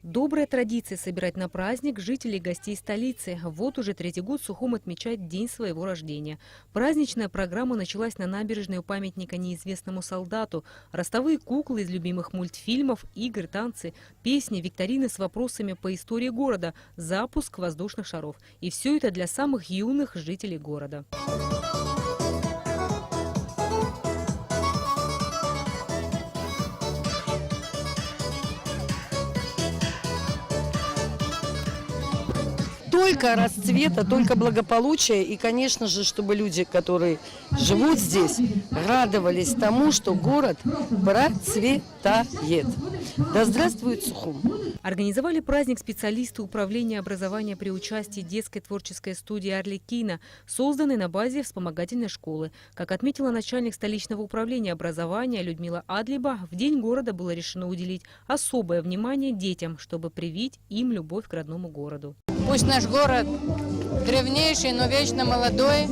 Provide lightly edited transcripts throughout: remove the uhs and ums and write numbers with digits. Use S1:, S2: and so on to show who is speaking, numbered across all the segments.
S1: Добрая традиция собирать на праздник жителей и гостей столицы. Вот уже третий год Сухум отмечает день своего рождения. Праздничная программа началась на набережной у памятника неизвестному солдату. Ростовые куклы из любимых мультфильмов, игр, танцы, песни, викторины с вопросами по истории города, запуск воздушных шаров. И все это для самых юных жителей города.
S2: Только расцвета, только благополучия. И, конечно же, чтобы люди, которые живут здесь, радовались тому, что город процветает. Да здравствует Сухум!
S1: Организовали праздник специалисты Управления образования при участии детской творческой студии «Арлекино», созданной на базе вспомогательной школы. Как отметила начальник столичного управления образования Людмила Адлиба, в День города было решено уделить особое внимание детям, чтобы привить им любовь к родному городу.
S3: Пусть наш город древнейший, но вечно молодой,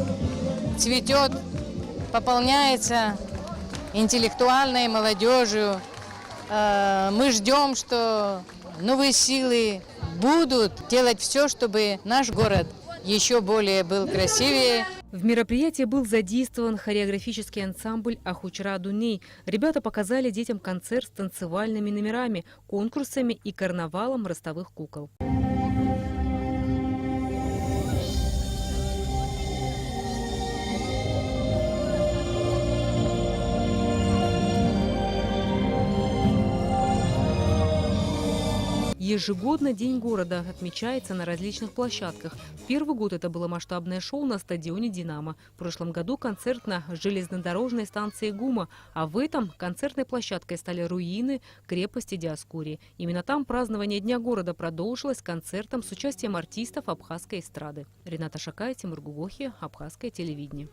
S3: цветет, пополняется интеллектуальной молодежью. Мы ждем, что новые силы будут делать все, чтобы наш город еще более был красивее.
S1: В мероприятии был задействован хореографический ансамбль «Ахучра Дуней». Ребята показали детям концерт с танцевальными номерами, конкурсами и карнавалом ростовых кукол. Ежегодно День города отмечается на различных площадках. В первый год это было масштабное шоу на стадионе «Динамо». В прошлом году концерт на железнодорожной станции ГУМа. А в этом концертной площадкой стали руины крепости Диоскурии. Именно там празднование Дня города продолжилось концертом с участием артистов абхазской эстрады. Рената Шакай, Тимур Гугохи, Абхазское телевидение.